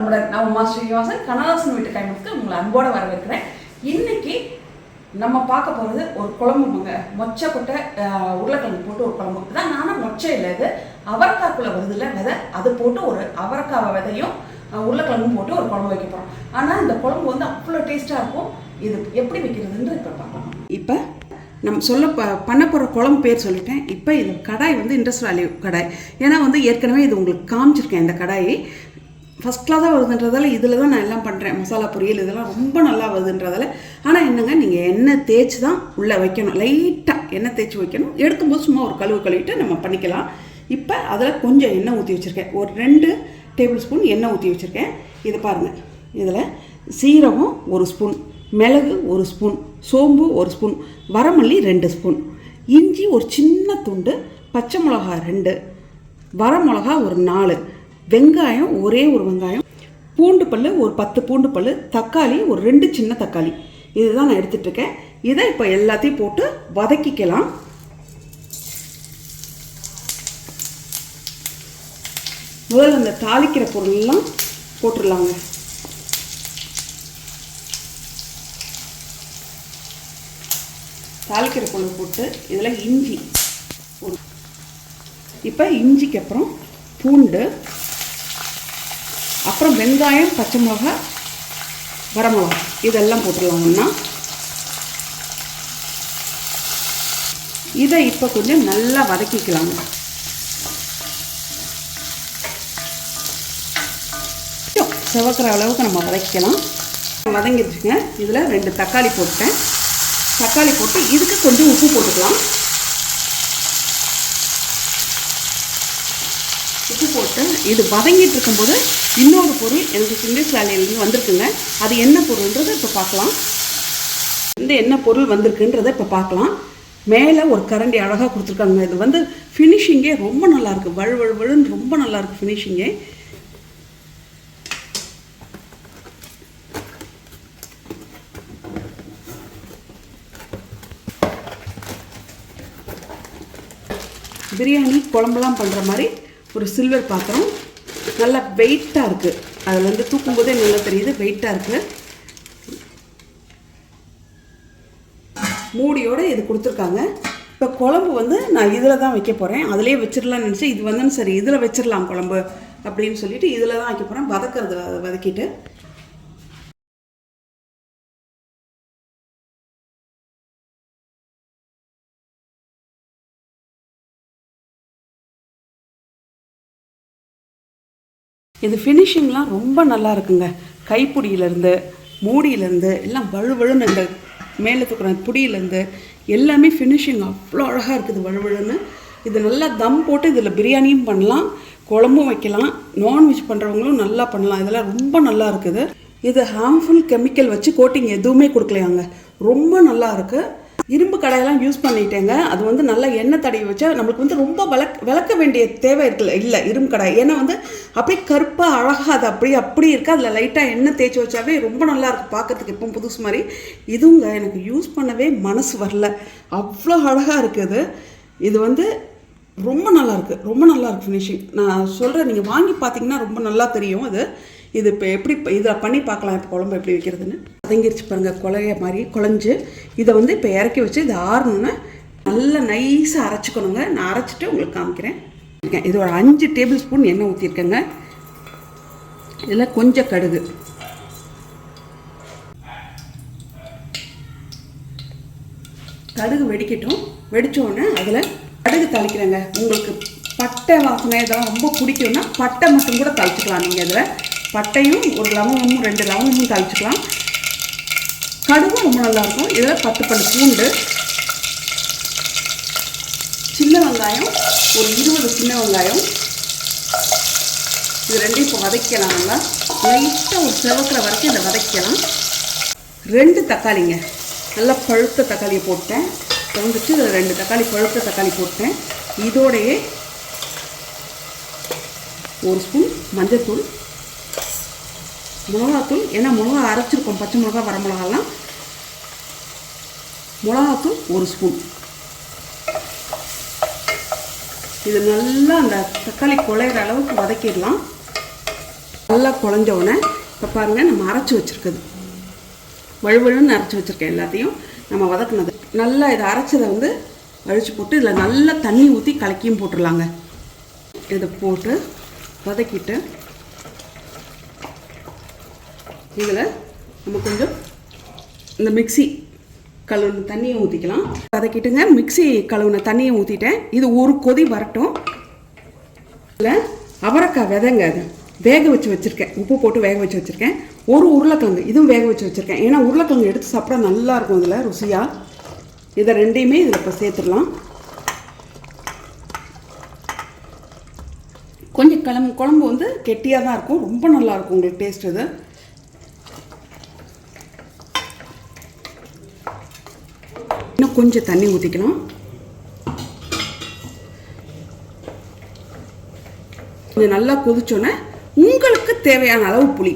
நான் உமா ஸ்ரீனிவாசன் கனதாசன் வீட்டு கைமுக்கு உங்களை அன்போடு வரவேற்கிறேன். இன்னைக்கு நம்ம பார்க்க போகிறது ஒரு குழம்புங்க. மொச்சை கொட்டை உருளைக்கிழங்கு போட்டு ஒரு குழம்பு தான். நானும் மொச்சை இல்லை, இது அவரைக்காய்க்குள்ளே வருது இல்லை விதை, அது போட்டு ஒரு அவரைக்காய் விதையும் உருளைக்கிழங்கும் போட்டு ஒரு குழம்பு வைக்க போகிறோம். ஆனால் இந்த குழம்பு வந்து அவ்வளோ டேஸ்ட்டாக இருக்கும். இது எப்படி வைக்கிறதுன்னு இப்போ பார்க்கலாம். இப்போ நம்ம பண்ண போகிற குழம்பு பேர் சொல்லிட்டேன். இப்போ இது கடாய் வந்து இண்டஸ்ட்ரியல் வேல்யூ கடாய். ஏன்னா வந்து ஏற்கனவே இது உங்களுக்கு காமிச்சிருக்கேன். இந்த கடாயை ஃபஸ்ட் கிளாஸாக வருதுன்றதால இதில் தான் நான் எல்லாம் பண்ணுறேன். மசாலா பொரியல் இதெல்லாம் ரொம்ப நல்லா வருதுன்றதால. ஆனால் என்னங்க, நீங்கள் எண்ணெய் தேய்ச்சி தான் உள்ளே வைக்கணும். லைட்டாக எண்ணெய் தேய்ச்சி வைக்கணும். எடுக்கும்போது சும்மா ஒரு கழுவிட்டு நம்ம பண்ணிக்கலாம். இப்போ அதில் கொஞ்சம் எண்ணெய் ஊற்றி வச்சுருக்கேன். ஒரு 2 டேபிள் ஸ்பூன் எண்ணெய் ஊற்றி வச்சுருக்கேன். இது பாருங்கள், இதில் சீரகம் 1 ஸ்பூன், மிளகு 1 ஸ்பூன், சோம்பு 1 ஸ்பூன், வரமல்லி 2 ஸ்பூன், இஞ்சி ஒரு சின்ன துண்டு, பச்சை மிளகா 2, வரமிளகா ஒரு 4, வெங்காயம் ஒரே ஒரு வெங்காயம், பூண்டு பல் ஒரு 10 பூண்டு பல், தக்காளி ஒரு 2 சின்ன தக்காளி. இதுதான் நான் எடுத்துகிட்ருக்கேன். இதை இப்போ எல்லாத்தையும் போட்டு வதக்கிக்கலாம். முதல்ல அந்த தாளிக்கிற பொருள்லாம் போட்டுடலாங்க. தாளிக்கிற பொருள் போட்டு இதில் இஞ்சி இப்போ இஞ்சிக்கு அப்புறம் பூண்டு, அப்புறம் வெங்காயம், பச்சை மிளகா, வரமிளகா இதெல்லாம் போட்டுடலாங்கன்னா இதை இப்போ கொஞ்சம் நல்லா வதக்கிக்கலாங்க. செவக்கிற அளவுக்கு நம்ம வதக்கிக்கலாம். வதங்கிடுச்சுங்க. இதில் 2 தக்காளி போட்டேன். தக்காளி போட்டு இதுக்கு கொஞ்சம் உப்பு போட்டுக்கலாம். உப்பு போட்டு இது வதங்கிட்டு இருக்கும்போது இன்னொரு பொருள் எனக்கு சிண்டஸ் வேலையிலேருந்து வந்திருக்குங்க. அது என்ன பொருள்ன்றதை இப்போ பார்க்கலாம். இந்த என்ன பொருள் வந்திருக்குன்றதை இப்போ பார்க்கலாம். மேலே ஒரு கரண்டி அழகாக கொடுத்துருக்காங்க. இது வந்து ஃபினிஷிங்கே ரொம்ப நல்லாயிருக்கு. வழுன்னு ரொம்ப நல்லாயிருக்கு ஃபினிஷிங்கே. பிரியாணி குழம்புலாம் பண்ணுற மாதிரி ஒரு சில்வர் பாத்திரம், நல்லா வெயிட்டாக இருக்குது. அதில் வந்து தூக்கும்போதே நல்லா தெரியுது, வெயிட்டாக இருக்குது. மூடியோடு இது கொடுத்துருக்காங்க. இப்போ குழம்பு வந்து நான் இதில் தான் வைக்க போகிறேன். அதிலே வச்சிடலாம்னு நினச்சேன். இது வந்து சரி இதில் வச்சிடலாம் குழம்பு அப்படின்னு சொல்லிட்டு இதில் தான் வைக்க போகிறேன். வதக்கிட்டு இது ஃபினிஷிங்லாம் ரொம்ப நல்லா இருக்குங்க. கைப்பிடியிலேருந்து மூடியிலேருந்து எல்லாம் வழுவழுன்னு, இந்த மேலே தூக்குற புடியிலேருந்து எல்லாமே ஃபினிஷிங் அவ்வளோ அழகாக இருக்குது. வழுவழுன்னு இது நல்லா தம் போட்டு இதில் பிரியாணியும் பண்ணலாம், குழம்பும் வைக்கலாம். நான்வெஜ் பண்ணுறவங்களும் நல்லா பண்ணலாம். இதெல்லாம் ரொம்ப நல்லா இருக்குது. இது ஹார்ம்ஃபுல் கெமிக்கல் வச்சு கோட்டிங் எதுவுமே கொடுக்கலையாங்க. ரொம்ப நல்லா இருக்குது. இரும்பு கடையெல்லாம் யூஸ் பண்ணிட்டேங்க. அது வந்து நல்லா எண்ணெய் தடவி வச்சா நம்மளுக்கு வந்து ரொம்ப விளக்க வேண்டிய தேவை இல்லை இரும்பு கடாய். ஏன்னா வந்து அப்படியே கருப்பாக அழகாக அது அப்படி இருக்குது. அதில் லைட்டாக எண்ணெய் தேய்ச்சி வச்சாவே ரொம்ப நல்லா இருக்குது பார்க்கறதுக்கு. இப்போ புதுசு மாதிரி இதுங்க எனக்கு யூஸ் பண்ணவே மனசு வரல. அவ்வளோ அழகாக இருக்குது. இது வந்து ரொம்ப நல்லாயிருக்கு ஃபினிஷிங். நான் சொல்கிறேன், நீங்கள் வாங்கி பார்த்தீங்கன்னா ரொம்ப நல்லா தெரியும். இது இப்போ எப்படி இதை பண்ணி பார்க்கலாம். இப்போ குழம்பு எப்படி வைக்கிறதுன்னு வதங்கிருச்சு பாருங்கள். குழஞ்சு இதை வந்து இப்போ இறக்கி வச்சு இது ஆறணுன்னு நல்லா நைஸாக அரைச்சிக்கணுங்க. நான் அரைச்சிட்டு உங்களுக்கு காமிக்கிறேன். இது ஒரு 5 டேபிள் ஸ்பூன் எண்ணெய் ஊற்றிருக்கேங்க. இதில் கொஞ்சம் கடுகு, வெடிக்கட்டும். வெடித்தோடனே அதில் கடுகு தாளிக்கிறேங்க. உங்களுக்கு பட்டை வாசனை இதெல்லாம் ரொம்ப பிடிக்கும்னா பட்டை மட்டும் கூட தாளிச்சிக்கலாம். நீங்கள் இதில் பட்டையும் ஒரு லவங்கமும் 2 லவங்கமும் தாளிச்சிக்கலாம். கடுகும் ரொம்ப நல்லாயிருக்கும். இதில் 10 பல் பூண்டு, சின்ன வெங்காயம் ஒரு 20 சின்ன வெங்காயம், இது 2 இப்போ வதக்கலாம். நல்லா லைட்டாக ஒரு செவக்கிற வரைக்கும் இதை வதக்கலாம். 2 தக்காளிங்க, நல்லா பழுத்த தக்காளியை போட்டேன். வந்துச்சு இதில் 2 தக்காளி பழுத்த தக்காளி போட்டேன். இதோடையே 1 ஸ்பூன் மஞ்சள்தூள், மிளகாத்தூள். ஏன்னா மிளகா அரைச்சிருக்கோம், பச்சை மிளகா வரமிளகாலாம். மிளகாத்தூள் 1 ஸ்பூன். இது நல்லா அந்த தக்காளி குழையிற அளவுக்கு வதக்கிடலாம். நல்லா குழஞ்ச உடனே இப்போ பாருங்கள் நம்ம அரைச்சி வச்சுருக்குது வழுவழுன்னு அரைச்சி வச்சுருக்கேன் எல்லாத்தையும் நம்ம வதக்குனது. நல்லா இதை அரைச்சதை வந்து அழிச்சு போட்டு இதில் நல்லா தண்ணி ஊற்றி கலக்கியும் போட்டுடலாங்க. இதை போட்டு வதக்கிட்டு இதில் நம்ம கொஞ்சம் இந்த மிக்ஸி கழுவுன தண்ணியை ஊற்றிக்கலாம். வதக்கிட்டுங்க மிக்ஸி கழுவுன தண்ணியை ஊற்றிட்டேன். இது ஒரு கொதி வரட்டும். இல்லை அவரைக்காய் விதைங்க, அது வேக வச்சு வச்சுருக்கேன், உப்பு போட்டு வேக வச்சு வச்சுருக்கேன். ஒரு உருளைக்கிழங்கு இதுவும் வேக வச்சு வச்சுருக்கேன். ஏன்னா உருளைக்கிழங்கு எடுத்து சாப்பிட்டா நல்லாயிருக்கும் இதில் ருசியாக. இதை ரெண்டையுமே இதில் இப்போ சேர்த்துடலாம். கொஞ்சம் குழம்பு வந்து கெட்டியாக தான் இருக்கும், ரொம்ப நல்லாயிருக்கும் உங்களுக்கு டேஸ்ட். இது இன்னும் கொஞ்சம் தண்ணி ஊற்றிக்கலாம். கொஞ்சம் நல்லா கொதிச்சோன்னே உங்களுக்கு தேவையான அளவு புளி,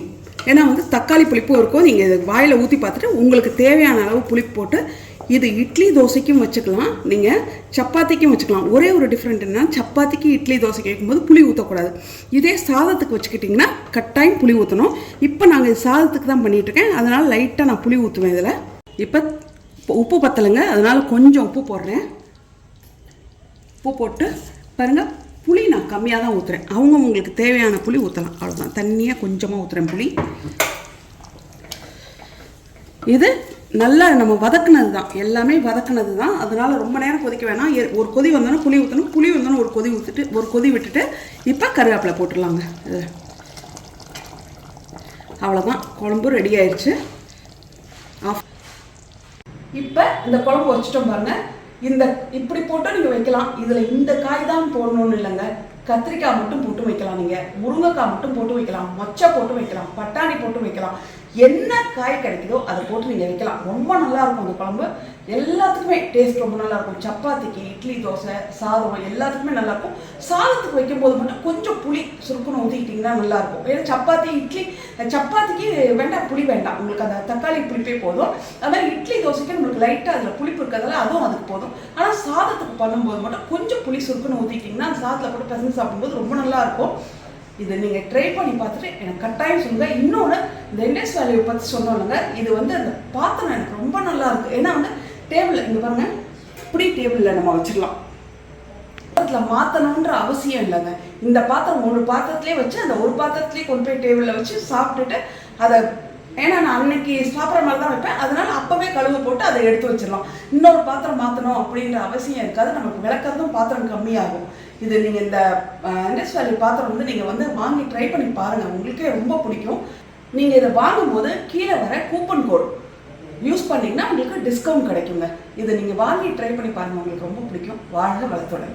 ஏன்னா வந்து தக்காளி புளிப்பும் இருக்கும், நீங்கள் இதை வாயில் ஊற்றி பார்த்துட்டு உங்களுக்கு தேவையான அளவு புளிப்பு போட்டு இது இட்லி தோசைக்கும் வச்சுக்கலாம், நீங்கள் சப்பாத்திக்கும் வச்சுக்கலாம். ஒரே ஒரு டிஃப்ரெண்ட் என்ன, சப்பாத்திக்கு இட்லி தோசைக்கு வைக்கும்போது புளி ஊற்றக்கூடாது. இதே சாதத்துக்கு வச்சுக்கிட்டிங்கன்னா கட்டாயம் புளி ஊற்றணும். இப்போ நாங்கள் இது சாதத்துக்கு தான் பண்ணிகிட்ருக்கேன், அதனால் லைட்டாக நான் புளி ஊற்றுவேன் இதில். இப்போ உப்பு பத்தலைங்க, அதனால் கொஞ்சம் உப்பு போடுறேன். உப்பு போட்டு பாருங்கள், புளி நான் கம்மியாக தான் ஊற்றுறேன். உங்களுக்கு தேவையான புளி ஊற்றலாம், அவ்வளோதான். தண்ணியாக கொஞ்சமாக ஊற்றுறேன் புளி. இது நல்லா நம்ம வதக்குனது தான், எல்லாமே வதக்குனது தான், அதனால் ரொம்ப நேரம் கொதிக்க வேணாம். ஒரு கொதி வந்தோன்னா புளி ஊற்றணும், புளி வந்தோன்னா ஒரு கொதி விட்டுட்டு இப்போ கருவேப்பிலை போட்டுடலாங்க. இது அவ்வளோதான், குழம்பு ரெடி ஆயிடுச்சு. இப்போ இந்த குழம்பு வச்சுட்டோம் பாருங்கள். இந்த இப்படி போட்டு நீங்கள் வைக்கலாம். இதில் இந்த காய் தான் போடணும்னு இல்லைங்க, கத்திரிக்காய் மட்டும் போட்டு வைக்கலாம், நீங்கள் முருங்கைக்காய் மட்டும் போட்டு வைக்கலாம், மொச்சை போட்டு வைக்கலாம், பட்டாணி போட்டு வைக்கலாம். என்ன காய் கிடைக்குதோ அதை போட்டு நீங்கள் வைக்கலாம். ரொம்ப நல்லாயிருக்கும் அந்த குழம்பு. எல்லாத்துக்குமே டேஸ்ட் ரொம்ப நல்லாயிருக்கும். சப்பாத்திக்கு, இட்லி, தோசை, சாதம் எல்லாத்துக்குமே நல்லாயிருக்கும். சாதத்துக்கு வைக்கும்போது மட்டும் கொஞ்சம் புளி சுருக்குன்னு ஊற்றிக்கிட்டிங்கன்னா நல்லாயிருக்கும். ஏன்னா சப்பாத்தி இட்லி, சப்பாத்திக்கு வேண்டாம் புளி வேண்டாம், உங்களுக்கு அந்த தக்காளி புளிப்பே போதும். அதுமாதிரி இட்லி தோசைக்கு நம்மளுக்கு லைட்டாக அதில் புளிப்பு இருக்கிறதால அதுவும் அதுக்கு போதும். ஆனால் சாதத்துக்கு பண்ணும்போது மட்டும் கொஞ்சம் புளி சுருக்குன்னு ஊற்றிக்கிட்டிங்கன்னா அந்த சாதத்தில் போட்டு பசங்க சாப்பிடும்போது ரொம்ப நல்லாயிருக்கும். இதை நீங்கள் ட்ரை பண்ணி பார்த்துட்டு எனக்கு கட்டாயம் சொல்லுங்கள். இன்னொன்று, இந்த இண்டஸ் வேல்யூ பற்றி சொன்னோம்லங்க, இது வந்து அந்த பாத்திரம் எனக்கு ரொம்ப நல்லா இருக்குது. ஏன்னா வந்து டேபிளில் இங்கே பாருங்கள், இப்படி டேபிளில் நம்ம வச்சிடலாம், பாத்திரத்தில் மாற்றணுன்ற அவசியம் இல்லைங்க. இந்த பாத்திரம் ஒரு பாத்திரத்துலேயே வச்சு அந்த ஒரு பாத்திரத்துலேயே கொண்டு போய் டேபிளில் வச்சு சாப்பிட்டுட்டு அதை, ஏன்னா நான் அன்னைக்கு சாப்பிட்ற மாதிரி தான் வைப்பேன், அதனால அப்போவே கழுவு போட்டு அதை எடுத்து வச்சிடலாம். இன்னொரு பாத்திரம் மாற்றணும் அப்படின்ற அவசியம் இருக்காது. நமக்கு விளக்கறதும் பாத்திரம் கம்மியாகும். இது நீங்கள் இந்த இண்டஸ் வேல்யூ பாத்திரம் வந்து நீங்கள் வந்து வாங்கி ட்ரை பண்ணி பாருங்கள், உங்களுக்கே ரொம்ப பிடிக்கும். நீங்கள் இதை வாங்கும்போது கீழே வர கூப்பன் கோட் யூஸ் பண்ணிங்கன்னா உங்களுக்கு டிஸ்கவுண்ட் கிடைக்குங்க. இதை நீங்கள் வாங்கி ட்ரை பண்ணி பாருங்கள், உங்களுக்கு ரொம்ப பிடிக்கும். வாழ்க வளத்துடன்.